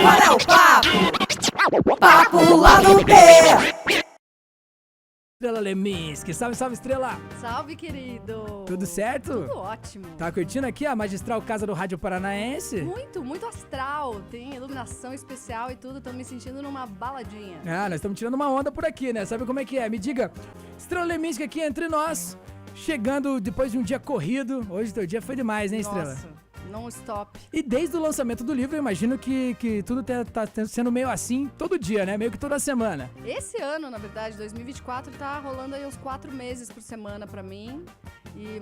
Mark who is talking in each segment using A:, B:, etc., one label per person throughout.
A: Agora é o papo lá no P.
B: Estrela Leminski, salve, salve, Estrela!
C: Salve, querido!
B: Tudo certo?
C: Tudo ótimo.
B: Tá curtindo aqui a magistral casa do Rádio Paranaense?
C: Muito astral. Tem iluminação especial e tudo. Tô me sentindo numa baladinha.
B: Ah, nós estamos tirando uma onda por aqui, né? Sabe como é que é? Me diga, Estrela Leminski aqui entre nós, chegando depois de um dia corrido. Hoje teu dia foi demais, né, Estrela?
C: Nossa, não stop.
B: E desde o lançamento do livro, eu imagino que tudo tá sendo meio assim todo dia, né? Meio que toda semana.
C: Esse ano, na verdade, 2024, tá rolando aí uns 4 meses por semana pra mim.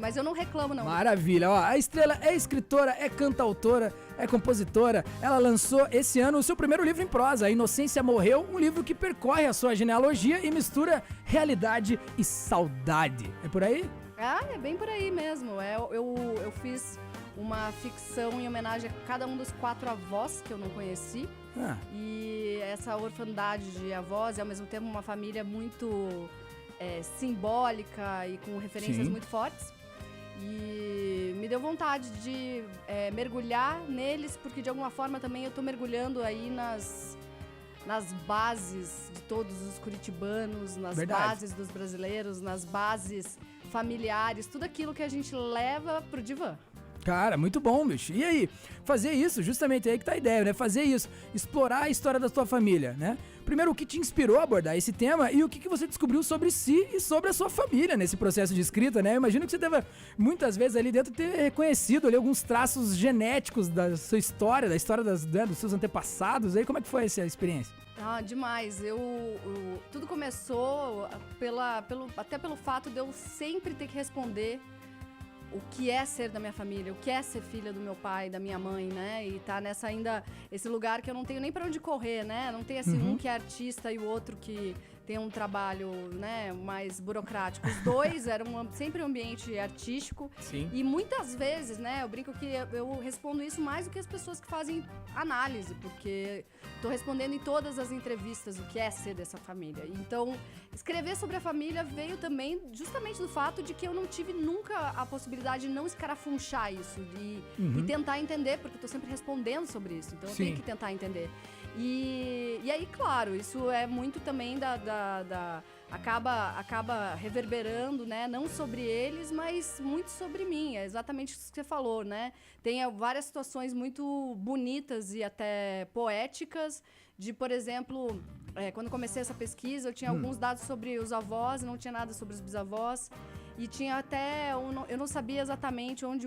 C: Mas eu não reclamo, não.
B: Maravilha, ó, a Estrela é escritora, é cantautora, é compositora. Ela lançou esse ano o seu primeiro livro em prosa, A Inocência Morreu, um livro que percorre a sua genealogia e mistura realidade e saudade. É por aí?
C: Ah, é bem por aí mesmo. Eu fiz uma ficção em homenagem a cada um dos 4 avós que eu não conheci. E essa orfandade de avós e ao mesmo tempo uma família muito simbólica e com referências muito fortes. E me deu vontade de mergulhar neles, porque de alguma forma também eu tô mergulhando aí nas bases de todos os curitibanos, nas bases dos brasileiros, nas bases familiares, tudo aquilo que a gente leva pro divã.
B: Cara, muito bom, bicho. E aí, fazer isso, justamente aí que tá a ideia, né? Fazer isso, explorar a história da tua família, né? Primeiro, o que te inspirou a abordar esse tema e o que você descobriu sobre si e sobre a sua família nesse processo de escrita, né? Eu imagino que você deve, muitas vezes ali dentro, ter reconhecido ali alguns traços genéticos da sua história, da história dos seus antepassados. Aí, como é que foi essa experiência?
C: Ah, demais. Tudo começou até pelo fato de eu sempre ter que responder o que é ser da minha família, o que é ser filha do meu pai, da minha mãe, né? E tá nessa ainda, esse lugar que eu não tenho nem pra onde correr, né? Não tem assim um que é artista e o outro que tem um trabalho, né, mais burocrático. Os dois eram sempre um ambiente artístico.
B: Sim.
C: E muitas vezes, né, eu brinco que eu respondo isso mais do que as pessoas que fazem análise, porque tô respondendo em todas as entrevistas o que é ser dessa família. Então, escrever sobre a família veio também justamente do fato de que eu não tive nunca a possibilidade de não escarafunchar isso e tentar entender, porque eu tô sempre respondendo sobre isso. Então, eu tenho que tentar entender. E aí, claro, isso é muito também acaba reverberando, né? Não sobre eles, mas muito sobre mim. É exatamente isso que você falou, né? Tem várias situações muito bonitas e até poéticas de, por exemplo, quando comecei essa pesquisa, eu tinha alguns dados sobre os avós, não tinha nada sobre os bisavós. E tinha até... Eu não sabia exatamente onde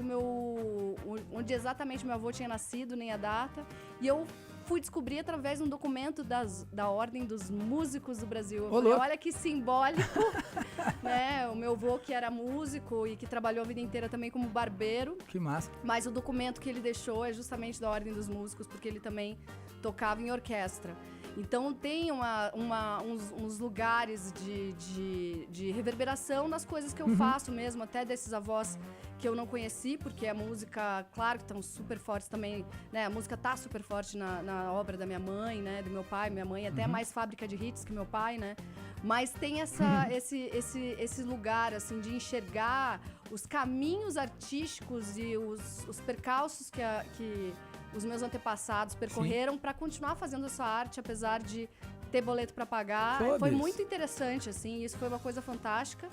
C: exatamente meu avô tinha nascido, nem a data. E eu fui descobrir através de um documento da Ordem dos Músicos do Brasil. Eu falei, olha que simbólico, né? O meu avô que era músico e que trabalhou a vida inteira também como barbeiro.
B: Que massa.
C: Mas o documento que ele deixou é justamente da Ordem dos Músicos, porque ele também tocava em orquestra. Então tem uns lugares de reverberação nas coisas que eu faço mesmo, até desses avós que eu não conheci, porque a música, claro que estão super fortes também, né? A música tá super forte na obra da minha mãe, né? Do meu pai, minha mãe, até mais fábrica de hits que meu pai, né? Mas tem esse lugar, assim, de enxergar os caminhos artísticos e os percalços que os meus antepassados percorreram para continuar fazendo essa arte, apesar de ter boleto para pagar. Foi muito interessante, assim, isso foi uma coisa fantástica.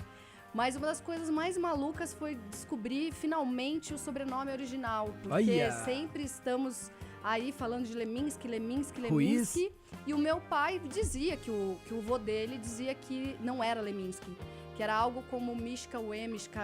C: Mas uma das coisas mais malucas foi descobrir finalmente o sobrenome original. Porque sempre estamos aí falando de Leminski.
B: Ruiz.
C: E o meu pai dizia que o vô dele dizia que não era Leminski. Que era algo como Mishka, Wemishka,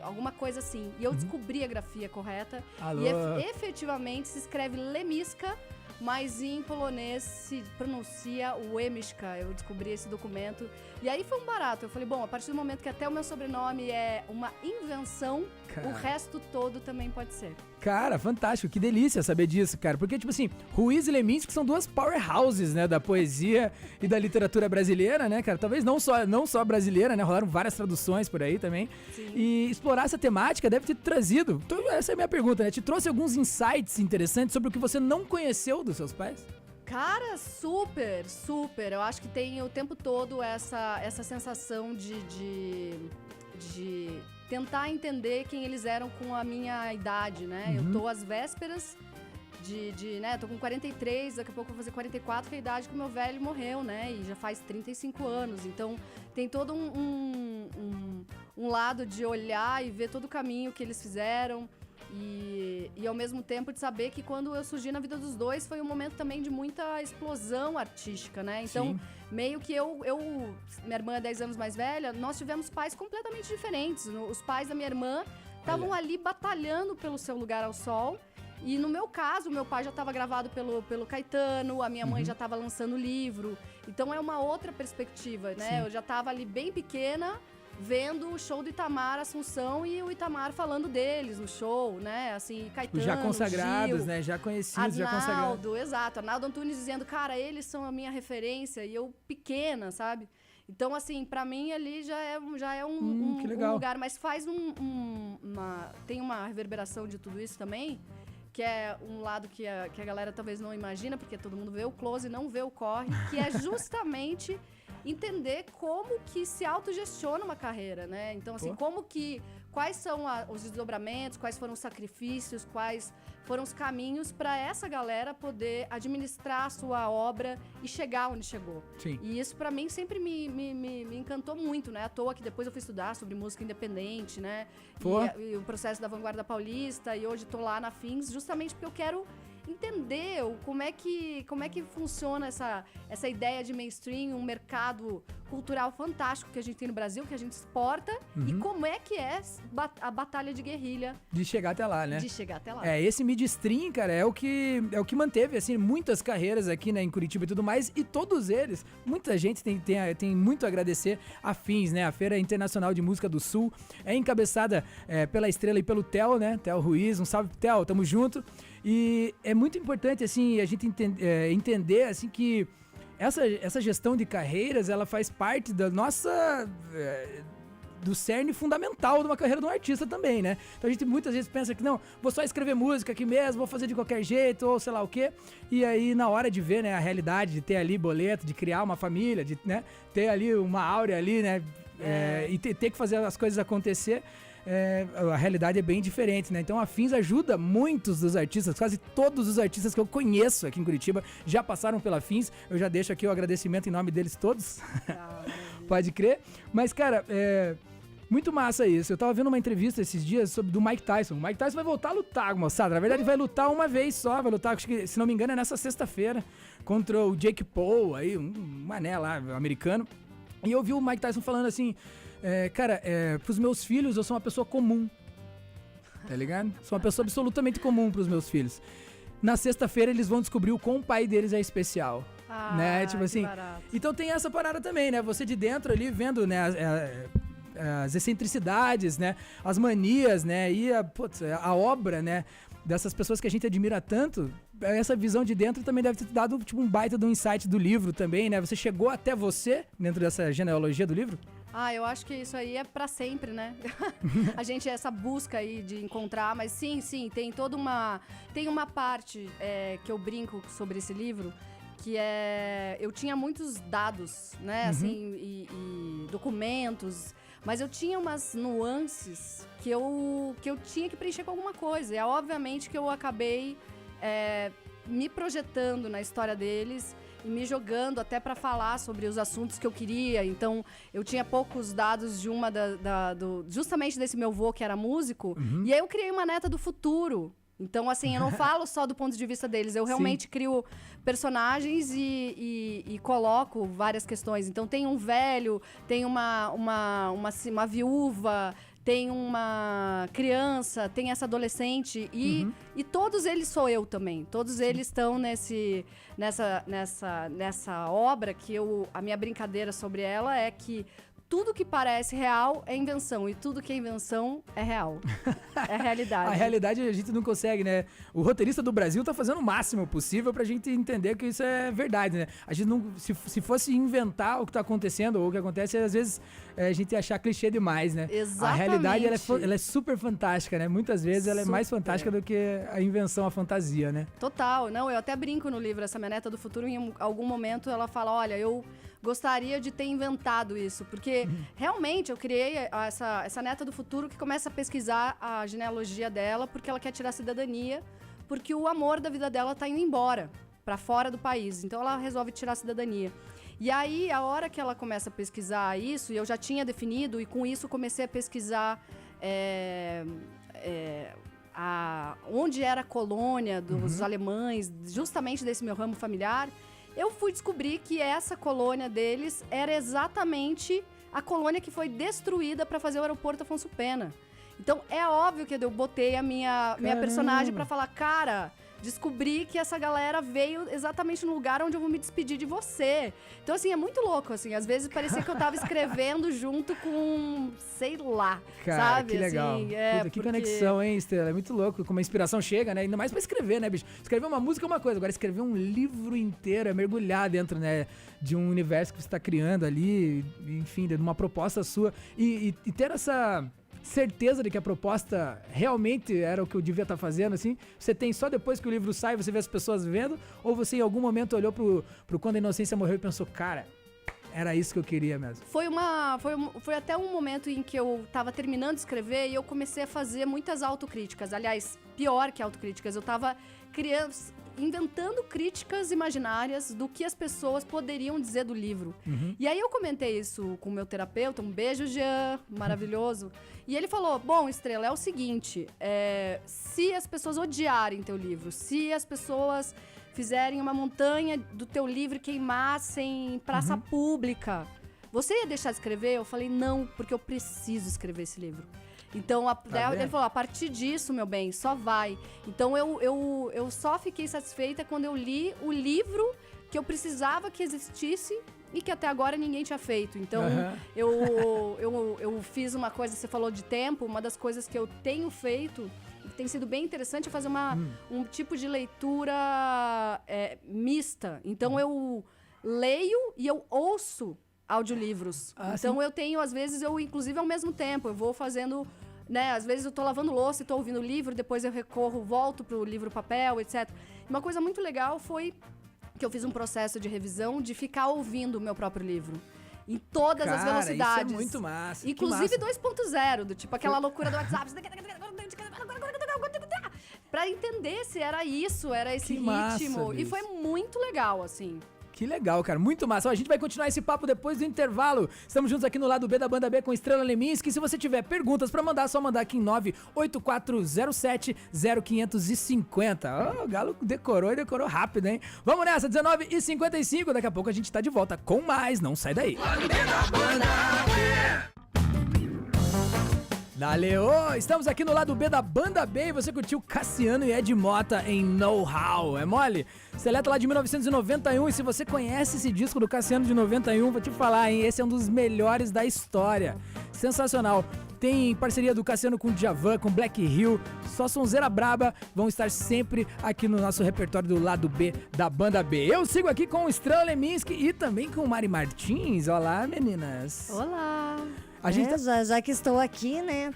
C: alguma coisa assim. E eu descobri a grafia correta.
B: Alô.
C: E efetivamente se escreve Lemiska, mas em polonês se pronuncia Wemishka. Eu descobri esse documento. E aí foi um barato. Eu falei, bom, a partir do momento que até o meu sobrenome é uma invenção, o resto todo também pode ser.
B: Cara, fantástico. Que delícia saber disso, cara. Porque, tipo assim, Ruiz e Leminski são duas powerhouses, né, da poesia e da literatura brasileira, né, cara? Talvez não só brasileira, né? Rolaram várias traduções por aí também.
C: Sim.
B: E explorar essa temática deve ter trazido... Essa é a minha pergunta, né? Te trouxe alguns insights interessantes sobre o que você não conheceu dos seus pais?
C: Cara, super. Eu acho que tem o tempo todo essa sensação de tentar entender quem eles eram com a minha idade, né? Eu tô às vésperas né, tô com 43, daqui a pouco eu vou fazer 44, que é a idade que o meu velho morreu, né, e já faz 35 anos. Então, tem todo um lado de olhar e ver todo o caminho que eles fizeram e ao mesmo tempo de saber que quando eu surgi na vida dos dois foi um momento também de muita explosão artística, né? Então,
B: Sim.
C: meio que minha irmã é 10 anos mais velha, nós tivemos pais completamente diferentes. Os pais da minha irmã estavam ali batalhando pelo seu lugar ao sol. E no meu caso, meu pai já estava gravado pelo Caetano, a minha mãe já estava lançando livro. Então é uma outra perspectiva, né?
B: Sim.
C: Eu já estava ali bem pequena, vendo o show do Itamar Assunção e o Itamar falando deles no show, né? Assim, Caetano,
B: Já consagrados,
C: Gil,
B: né? Já conhecidos, já consagrados.
C: Arnaldo, exato. Arnaldo Antunes dizendo, cara, eles são a minha referência. E eu pequena, sabe? Então, assim, pra mim ali já é
B: que legal.
C: um lugar. Mas faz tem uma reverberação de tudo isso também, que é um lado que a galera talvez não imagina, porque todo mundo vê o close e não vê o corre, que é justamente entender como que se autogestiona uma carreira, né? Então, assim, quais são os desdobramentos, quais foram os sacrifícios, quais foram os caminhos para essa galera poder administrar a sua obra e chegar onde chegou.
B: Sim.
C: E isso, para mim, sempre me encantou muito, né? À toa que depois eu fui estudar sobre música independente, né? E o processo da vanguarda paulista, e hoje tô lá na Fins, justamente porque eu quero entender como é que funciona essa ideia de mainstream, um mercado cultural fantástico que a gente tem no Brasil, que a gente exporta, e como é que é a batalha de guerrilha.
B: De chegar até lá, né?
C: De chegar até lá.
B: Esse midstream, cara, é o que manteve, assim, muitas carreiras aqui, né, em Curitiba e tudo mais, e todos eles, muita gente tem muito a agradecer a Fins, né, a Feira Internacional de Música do Sul, é encabeçada pela Estrela e pelo Theo, né, Theo Ruiz, um salve pro Theo, tamo junto, e é muito importante, assim, a gente entender, assim, que essa gestão de carreiras, ela faz parte da nossa... do cerne fundamental de uma carreira de um artista também, né? Então a gente muitas vezes pensa que não, vou só escrever música aqui mesmo, vou fazer de qualquer jeito, ou sei lá o quê. E aí, na hora de ver, né, a realidade de ter ali boleto, de criar uma família, de, né, ter ali uma áurea ali, né, e ter que fazer as coisas acontecer, a realidade é bem diferente, né? Então a Fins ajuda muitos dos artistas, quase todos os artistas que eu conheço aqui em Curitiba já passaram pela Fins. Eu já deixo aqui o agradecimento em nome deles todos. Pode crer. Mas, cara, muito massa isso. Eu tava vendo uma entrevista esses dias do Mike Tyson. O Mike Tyson vai voltar a lutar, moçada. Na verdade, vai lutar uma vez só. Vai lutar, acho que, se não me engano, é nessa sexta-feira, contra o Jake Paul, aí, um mané lá, americano. E eu vi o Mike Tyson falando assim, cara, pros meus filhos eu sou uma pessoa comum. Tá ligado? Sou uma pessoa absolutamente comum pros meus filhos. Na sexta-feira eles vão descobrir o quão o pai deles é especial. Né? Tipo assim.
C: Barato.
B: Então tem essa parada também, né? Você de dentro ali vendo, né, as excentricidades, né? As manias, né? E a obra, né? Dessas pessoas que a gente admira tanto. Essa visão de dentro também deve ter dado tipo um baita de um insight do livro também, né? Você chegou até você dentro dessa genealogia do livro?
C: Eu acho que isso aí é pra sempre, né? A gente, essa busca aí de encontrar, mas sim, tem toda tem uma parte que eu brinco sobre esse livro, que eu tinha muitos dados, né, assim, e documentos, mas eu tinha umas nuances que eu tinha que preencher com alguma coisa, e obviamente que eu acabei me projetando na história deles e me jogando até para falar sobre os assuntos que eu queria. Então, eu tinha poucos dados de justamente desse meu avô que era músico, e aí eu criei uma neta do futuro. Então, assim, eu não falo só do ponto de vista deles, eu realmente crio personagens e coloco várias questões. Então, tem um velho, tem uma viúva, tem uma criança, tem essa adolescente e todos eles sou eu também. Todos eles estão nessa obra que a minha brincadeira sobre ela é que tudo que parece real é invenção e tudo que é invenção é real. É realidade.
B: A realidade a gente não consegue, né? O roteirista do Brasil tá fazendo o máximo possível pra gente entender que isso é verdade, né? A gente não... Se fosse inventar o que tá acontecendo ou o que acontece, às vezes a gente ia achar clichê demais, né?
C: Exatamente.
B: A realidade, ela é super fantástica, né? Muitas vezes ela é mais fantástica do que a invenção, a fantasia, né?
C: Total. Não, eu até brinco no livro, essa minha neta do futuro, em algum momento ela fala, olha, eu gostaria de ter inventado isso, porque realmente eu criei essa neta do futuro que começa a pesquisar a genealogia dela porque ela quer tirar a cidadania, porque o amor da vida dela tá indo embora, pra fora do país. Então ela resolve tirar a cidadania. E aí, a hora que ela começa a pesquisar isso, e eu já tinha definido, e com isso comecei a pesquisar onde era a colônia dos alemães, justamente desse meu ramo familiar, eu fui descobrir que essa colônia deles era exatamente a colônia que foi destruída para fazer o aeroporto Afonso Pena. Então, é óbvio que eu botei a minha personagem para falar, cara, descobri que essa galera veio exatamente no lugar onde eu vou me despedir de você. Então, assim, é muito louco, assim. Às vezes parecia que eu tava escrevendo junto com, sei lá,
B: cara,
C: sabe?
B: Que legal.
C: Assim,
B: Puta, que conexão, hein, Estrela? É muito louco como a inspiração chega, né? Ainda mais pra escrever, né, bicho? Escrever uma música é uma coisa, agora escrever um livro inteiro é mergulhar dentro, né, de um universo que você tá criando ali, enfim, de uma proposta sua. E ter essa certeza de que a proposta realmente era o que eu devia estar fazendo, assim? Você tem só depois que o livro sai, você vê as pessoas vendo? Ou você em algum momento olhou pro Quando a Inocência Morreu e pensou, cara, era isso que eu queria mesmo?
C: Foi até um momento em que eu tava terminando de escrever e eu comecei a fazer muitas autocríticas. Aliás, pior que autocríticas, eu tava inventando críticas imaginárias do que as pessoas poderiam dizer do livro. E aí eu comentei isso com o meu terapeuta, um beijo, Jean, maravilhoso. E ele falou, bom, Estrela, é o seguinte, se as pessoas odiarem teu livro, se as pessoas fizerem uma montanha do teu livro e queimassem em praça pública, você ia deixar de escrever? Eu falei, não, porque eu preciso escrever esse livro. Então, ele falou, a partir disso, meu bem, só vai. Então, eu só fiquei satisfeita quando eu li o livro que eu precisava que existisse e que até agora ninguém tinha feito. Então, eu fiz uma coisa, você falou de tempo, uma das coisas que eu tenho feito, e que tem sido bem interessante, é fazer um tipo de leitura mista. Então, eu leio e eu ouço audiolivros. Então, eu tenho, às vezes, inclusive ao mesmo tempo, eu vou fazendo, né? Às vezes eu tô lavando louça e tô ouvindo o livro, depois eu volto pro livro papel, etc. Uma coisa muito legal foi que eu fiz um processo de revisão de ficar ouvindo o meu próprio livro. Em todas as velocidades.
B: Isso é muito massa.
C: Inclusive 2.0, do tipo aquela loucura do WhatsApp. Pra entender se era isso, era esse ritmo.
B: Massa,
C: e foi muito legal, assim.
B: Que legal, cara. Muito massa. Ó, a gente vai continuar esse papo depois do intervalo. Estamos juntos aqui no lado B da Banda B com Estrela Leminski. Se você tiver perguntas pra mandar, é só mandar aqui em 98407-0550. Ó, o Galo decorou e decorou rápido, hein? Vamos nessa, 19h55. Daqui a pouco a gente tá de volta com mais. Não sai daí. Valeu! Estamos aqui no lado B da Banda B e você curtiu Cassiano e Ed Mota em Know How. É mole? Seleta lá de 1991 e se você conhece esse disco do Cassiano de 91, vou te falar, hein? Esse é um dos melhores da história. Sensacional. Tem parceria do Cassiano com o Djavan, com Black Hill, só sonzeira braba, vão estar sempre aqui no nosso repertório do lado B da Banda B. Eu sigo aqui com o Estrela Leminski e também com o Mari Martins. Olá, meninas.
C: Olá!
A: A gente já que estou aqui, né?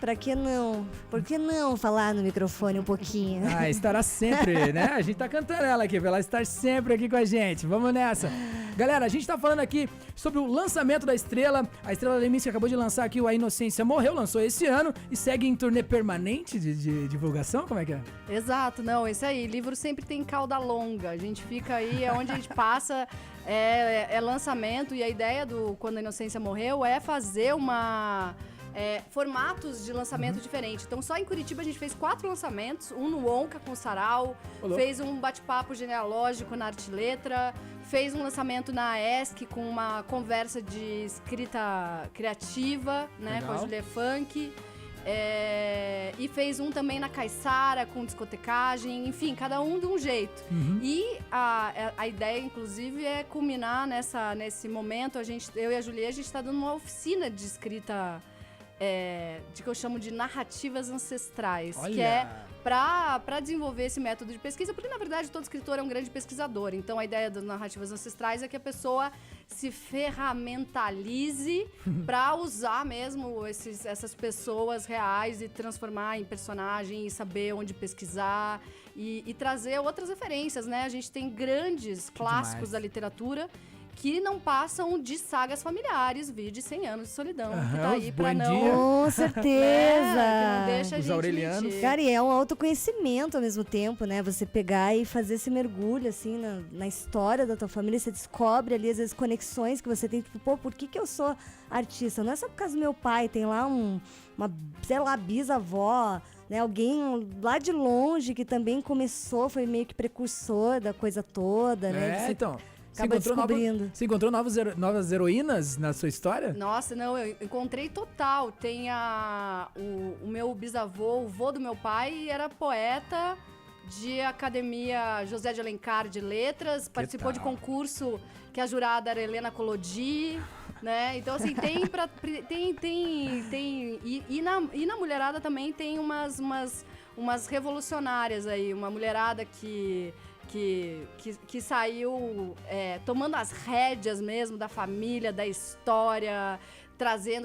A: Por que não falar no microfone um pouquinho?
B: Ah, estará sempre, né? A gente tá cantando ela aqui, pra ela estar sempre aqui com a gente. Vamos nessa. Galera, a gente tá falando aqui sobre o lançamento da Estrela. A Estrela Leminski acabou de lançar aqui o A Inocência Morreu, lançou esse ano e segue em turnê permanente de divulgação? Como é que é?
C: Exato, não, isso aí. Livro sempre tem cauda longa. A gente fica aí, é onde a gente passa... É lançamento, e a ideia do Quando a Inocência Morreu é fazer formatos de lançamento diferentes. Então, só em Curitiba a gente fez 4 lançamentos, um no Onca com o Sarau, fez um bate-papo genealógico na Arte e Letra, fez um lançamento na ESC com uma conversa de escrita criativa, né, com a Julia Funk. E fez um também na Caiçara, com discotecagem, enfim, cada um de um jeito. E a ideia, inclusive, é culminar nesse momento. Eu e a Julia, a gente está dando uma oficina de escrita, de que eu chamo de narrativas ancestrais.
B: Olha.
C: Que é para desenvolver esse método de pesquisa, porque, na verdade, todo escritor é um grande pesquisador. Então, a ideia das narrativas ancestrais é que a pessoa se ferramentalize para usar mesmo essas pessoas reais e transformar em personagem e saber onde pesquisar e trazer outras referências, né? A gente tem grandes clássicos da literatura que não passam de sagas familiares, de 100 anos de solidão, que
B: Aham,
C: tá aí
B: os
C: pra
B: Buendia.
C: não...
A: Com certeza.
C: que não deixa a
B: Os
C: gente
B: Aurelianos.
C: mentir.
A: Cara, e é um autoconhecimento ao mesmo tempo, né? Você pegar e fazer esse mergulho, assim, na história da tua família. Você descobre ali, às vezes, conexões que você tem. Tipo, pô, por que eu sou artista? Não é só por causa do meu pai. Tem lá uma, sei lá, bisavó, né? Alguém lá de longe que também começou, foi meio que precursor da coisa toda, né? Você
B: Então.
A: acaba descobrindo.
B: Você encontrou novas heroínas na sua história?
C: Nossa, não, eu encontrei total. Tem o meu bisavô, o vô do meu pai, era poeta de Academia José de Alencar de Letras, participou de
B: tal?
C: concurso que a jurada era Helena Collodi, né? Então, assim, e na mulherada também tem umas revolucionárias aí, uma mulherada que saiu tomando as rédeas mesmo da família, da história,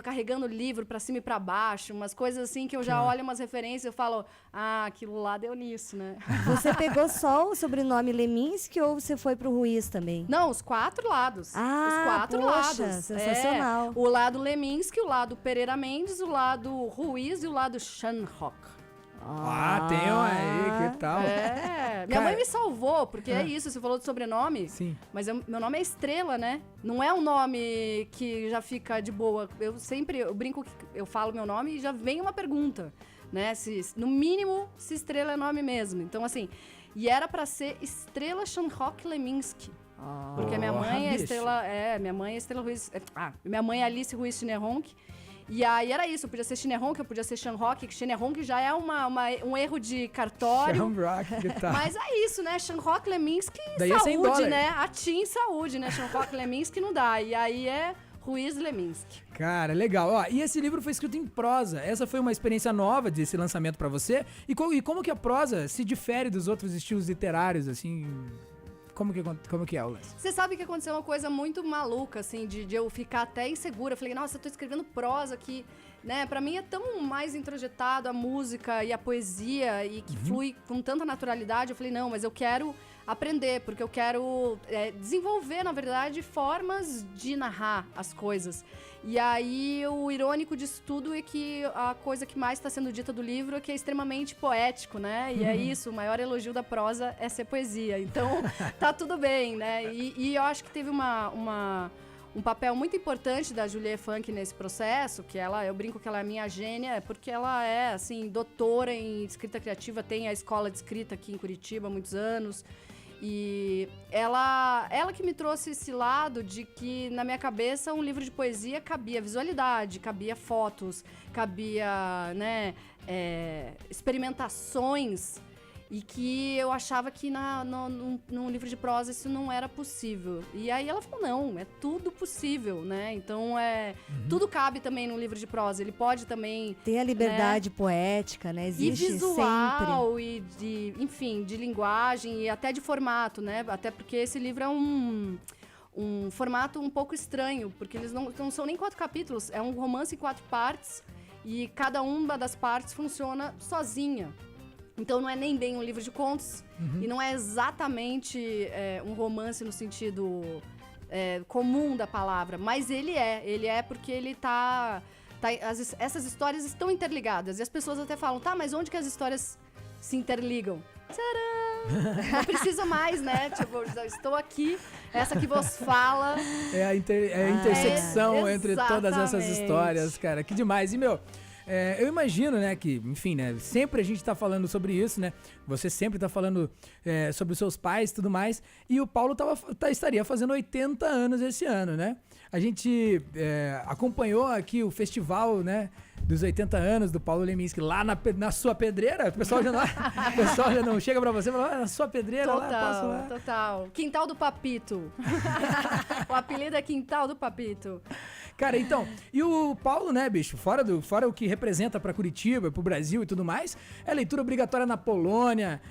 C: carregando livro pra cima e pra baixo, umas coisas assim que eu já olho umas referências e eu falo, aquilo lá deu nisso, né?
A: Você pegou só o sobrenome Leminski ou você foi pro Ruiz também?
C: Não, os 4 lados. Os 4
A: poxa,
C: lados.
A: sensacional.
C: O lado Leminski, o lado Pereira Mendes, o lado Ruiz e o lado Shanrock.
B: Tem um aí, que tal?
C: Minha mãe me salvou, porque é isso, você falou de sobrenome.
B: Sim.
C: Mas meu nome é Estrela, né? Não é um nome que já fica de boa. Eu brinco que eu falo meu nome e já vem uma pergunta, né? No mínimo, se Estrela é nome mesmo. Então, assim, e era pra ser Estrela Shanrock Leminski. Porque minha mãe é
B: bicho.
C: Estrela. Minha mãe é Estrela Ruiz. Minha mãe é Alice Ruiz Schneeronk. E aí era isso, podia ser Schneeronk, eu podia ser Shanrock, que Schneeronk já é um erro de cartório.
B: Shamrock, que tal?
C: Mas é isso, né? Shanrock Leminski,
B: Daí é 100
C: saúde,
B: dólares.
C: né? Atim, saúde, né? Shanrock Leminski não dá. E aí é Ruiz Leminski.
B: Cara, legal. Ó, e esse livro foi escrito em prosa. Essa foi uma experiência nova desse lançamento pra você? E como que a prosa se difere dos outros estilos literários, assim? Como que é o lance?
C: Você sabe que aconteceu uma coisa muito maluca, assim, de eu ficar até insegura. Eu falei, nossa, eu tô escrevendo prosa aqui, né? Pra mim é tão mais introjetado a música e a poesia e que flui com tanta naturalidade. Eu falei, não, mas eu quero aprender, porque eu quero desenvolver, na verdade, formas de narrar as coisas. E aí, o irônico disso tudo é que a coisa que mais está sendo dita do livro é que é extremamente poético, né? E é isso, o maior elogio da prosa é ser poesia. Então, tá tudo bem, né? E eu acho que teve um papel muito importante da Julie Funk nesse processo, que eu brinco que ela é minha gênia, porque ela é, assim, doutora em escrita criativa, tem a escola de escrita aqui em Curitiba há muitos anos. E ela que me trouxe esse lado de que, na minha cabeça, um livro de poesia cabia visualidade, cabia fotos, cabia, né, experimentações, e que eu achava que num livro de prosa isso não era possível. E aí ela falou, não, é tudo possível, né? Então, tudo cabe também num livro de prosa. Ele pode também...
A: Tem a liberdade poética, né? Existe
C: e visual,
A: sempre.
C: enfim, de linguagem e até de formato, né? Até porque esse livro é um formato um pouco estranho, porque eles não são nem 4 capítulos, é um romance em 4 partes e cada uma das partes funciona sozinha. Então não é nem bem um livro de contos e não é exatamente um romance no sentido comum da palavra, mas ele é porque ele essas histórias estão interligadas e as pessoas até falam, tá, mas onde que as histórias se interligam? Tcharam! Não precisa mais, né? Tipo, eu estou aqui, essa que vos fala.
B: É a intersecção entre todas essas
C: exatamente.
B: histórias, cara. Que demais. E, eu imagino, né, que, enfim, né, sempre a gente tá falando sobre isso, né? Você sempre tá falando sobre os seus pais e tudo mais. E o Paulo estaria fazendo 80 anos esse ano, né? A gente acompanhou aqui o festival, né, dos 80 anos do Paulo Leminski lá na sua pedreira. O pessoal já não chega pra você e fala, na sua pedreira lá, passo lá.
C: Total. Quintal do Papito. O apelido é Quintal do Papito.
B: Cara, então, e o Paulo, né, bicho, fora o que representa pra Curitiba, pro Brasil e tudo mais, é leitura obrigatória na Polônia,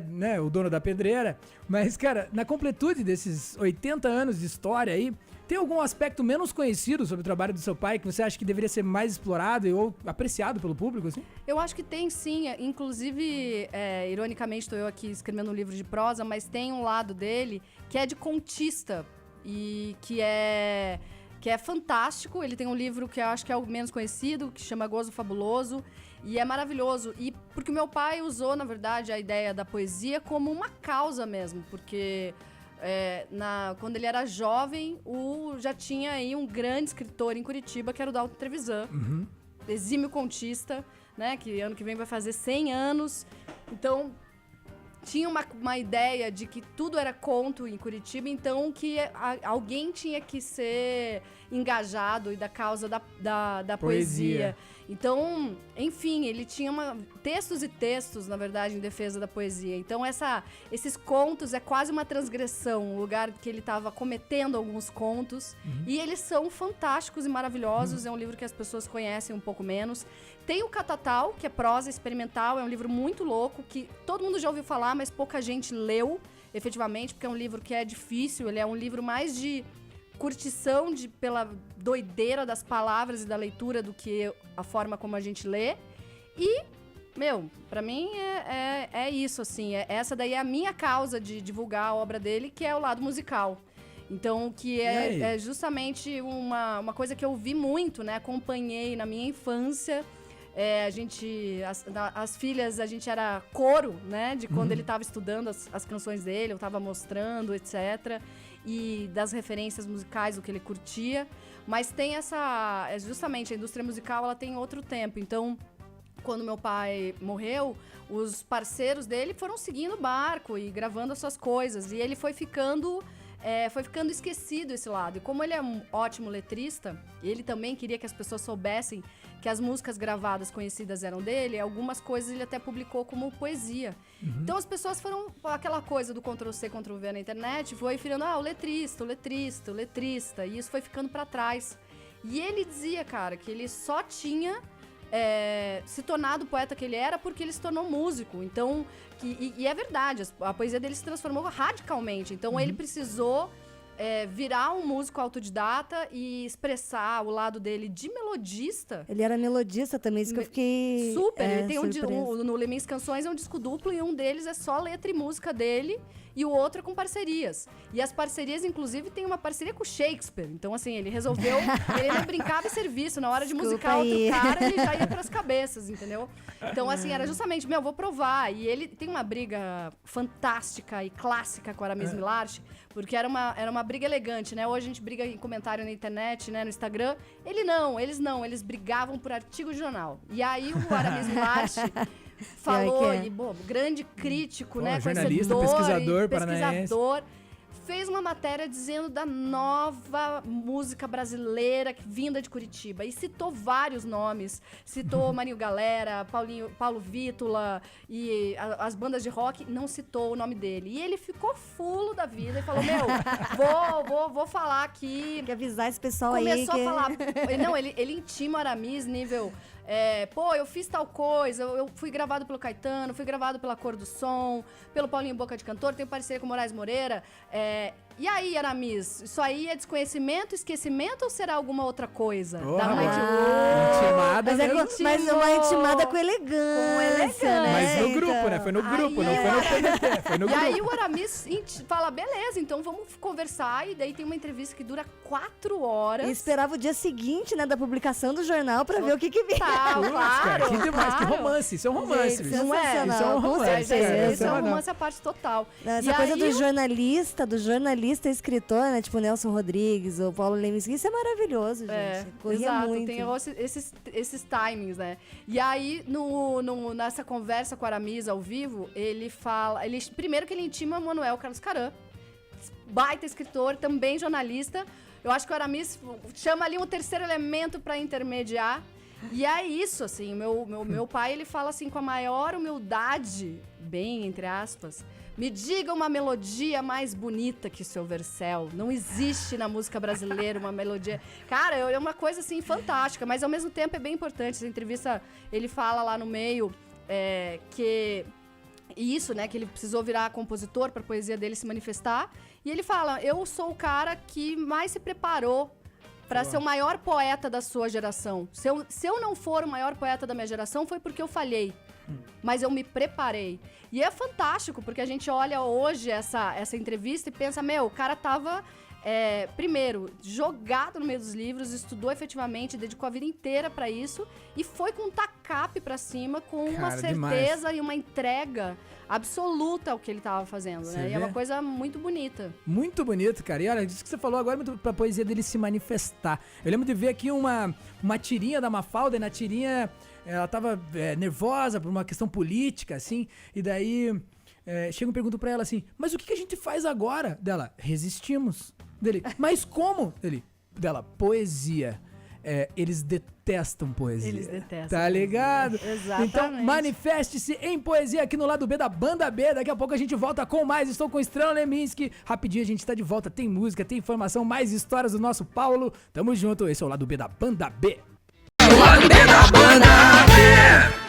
B: né, o dono da pedreira, mas, cara, na completude desses 80 anos de história aí, tem algum aspecto menos conhecido sobre o trabalho do seu pai que você acha que deveria ser mais explorado ou apreciado pelo público, assim?
C: Eu acho que tem, sim. Inclusive, ironicamente, estou eu aqui escrevendo um livro de prosa, mas tem um lado dele que é de contista. e que é fantástico. Ele tem um livro que eu acho que é o menos conhecido, que chama Gozo Fabuloso, e é maravilhoso. E porque o meu pai usou, na verdade, a ideia da poesia como uma causa mesmo, porque quando ele era jovem, já tinha aí um grande escritor em Curitiba, que era o Dalton Trevisan, exímio contista, né, que ano que vem vai fazer 100 anos. Então, tinha uma ideia de que tudo era conto em Curitiba, então que alguém tinha que ser engajado e da causa da poesia. Então, enfim, ele tinha textos e textos, na verdade, em defesa da poesia. Então, esses contos é quase uma transgressão, o lugar que ele estava cometendo alguns contos. E eles são fantásticos e maravilhosos. É um livro que as pessoas conhecem um pouco menos. Tem o Catatal, que é prosa experimental, é um livro muito louco, que todo mundo já ouviu falar, mas pouca gente leu, efetivamente, porque é um livro que é difícil, ele é um livro mais de curtição pela doideira das palavras e da leitura do que a forma como a gente lê. E, pra mim é isso, assim, essa daí é a minha causa de divulgar a obra dele, que é o lado musical. Então, que é justamente uma coisa que eu vi muito, né, acompanhei na minha infância. As filhas, a gente era coro, né? De quando ele estava estudando as canções dele, eu estava mostrando, etc. E das referências musicais, o que ele curtia. Mas tem justamente, a indústria musical, ela tem outro tempo. Então, quando meu pai morreu, os parceiros dele foram seguindo o barco e gravando as suas coisas. E ele foi ficando esquecido esse lado. E como ele é um ótimo letrista, ele também queria que as pessoas soubessem que as músicas gravadas conhecidas eram dele, algumas coisas ele até publicou como poesia. Então as pessoas foram, aquela coisa do Ctrl-C, Ctrl-V na internet, foi virando, o letrista, e isso foi ficando pra trás. E ele dizia, cara, que ele só tinha se tornado o poeta que ele era porque ele se tornou músico. Então, e é verdade, a poesia dele se transformou radicalmente. Então ele precisou virar um músico autodidata e expressar o lado dele de melodista.
A: Ele era melodista também, isso que eu fiquei
C: super, ele tem
A: surpresa.
C: no Lemins Canções é um disco duplo e um deles é só letra e música dele e o outro é com parcerias. E as parcerias, inclusive, tem uma parceria com o Shakespeare. Então, assim, ele resolveu, ele não brincava em serviço, na hora de musicar outro cara, ele já ia pras cabeças, entendeu? Então, assim, era justamente, vou provar. E ele tem uma briga fantástica e clássica com o Aramis Milarte, porque era uma briga elegante, né? Hoje a gente briga em comentário na internet, né, no Instagram. Eles brigavam por artigo de jornal. E aí o Aramis Milarte falou, grande crítico, né?
B: Jornalista,
C: pesquisador, fez uma matéria dizendo da nova música brasileira vinda de Curitiba. E citou vários nomes. Citou Marinho Galera, Paulo Vítola e as bandas de rock. Não citou o nome dele. E ele ficou fulo da vida e falou, vou falar aqui.
A: Tem que avisar esse pessoal
C: Começou a falar. Ele intima o Aramis nível... eu fiz tal coisa, eu fui gravado pelo Caetano, fui gravado pela Cor do Som, pelo Paulinho Boca de Cantor, tenho parceria com o Moraes Moreira. E aí, Aramis, isso aí é desconhecimento, esquecimento ou será alguma outra coisa?
B: Intimada.
A: Mas uma intimada com elegância, né?
B: Mas no grupo, né? Foi no grupo, não foi no PDT, foi no grupo.
C: E aí o Aramis fala, beleza, então vamos conversar. E daí tem uma entrevista que dura 4 horas.
A: E esperava o dia seguinte, né, da publicação do jornal pra ver o que vinha.
C: Claro,
B: cara, que demais, que romance. Isso é um romance.
A: Gente,
B: Não é? Isso é um romance.
C: Esse é um romance à parte total.
A: Essa coisa do jornalista e escritor, né? Tipo Nelson Rodrigues ou Paulo Lemes. Isso é maravilhoso, gente. Corria
C: exato,
A: muito.
C: Tem esses timings, né? E aí, nessa conversa com o Aramis ao vivo, ele fala... Primeiro que ele intima Manuel Carlos Caram, baita escritor, também jornalista. Eu acho que o Aramis chama ali um terceiro elemento para intermediar. E é isso, assim, meu pai, ele fala assim, com a maior humildade, bem, entre aspas, me diga uma melodia mais bonita que o seu Vercel. Não existe na música brasileira uma melodia... Cara, é uma coisa, assim, fantástica, mas ao mesmo tempo é bem importante. Essa entrevista, ele fala lá no meio que... Isso, né, que ele precisou virar compositor para a poesia dele se manifestar. E ele fala, eu sou o cara que mais se preparou para ser o maior poeta da sua geração. Se eu não for o maior poeta da minha geração, foi porque eu falhei. Mas eu me preparei. E é fantástico, porque a gente olha hoje essa entrevista e pensa, o cara tava primeiro, jogado no meio dos livros, estudou efetivamente, dedicou a vida inteira pra isso e foi com um tacape pra cima, com uma
B: Cara,
C: certeza
B: demais.
C: e uma entrega absoluta ao que ele tava fazendo,
B: Você
C: né? E
B: vê?
C: é uma coisa muito bonita.
B: Muito bonito, cara. E olha, isso que você falou agora é muito pra poesia dele se manifestar. Eu lembro de ver aqui uma tirinha da Mafalda, e na tirinha ela tava nervosa por uma questão política, assim, e daí chega e pergunta pra ela assim, mas o que a gente faz agora? Dela, resistimos. Dele, mas como? Dela, poesia. Eles detestam poesia.
C: Eles detestam
B: Tá
C: poesia.
B: ligado?
C: Exatamente.
B: Então, manifeste-se em poesia aqui no Lado B da Banda B. Daqui a pouco a gente volta com mais. Estou com Estrela Leminski. Rapidinho a gente tá de volta. Tem música, tem informação, mais histórias do nosso Paulo. Tamo junto. Esse é o Lado B da Banda B. O Lado B da Banda B.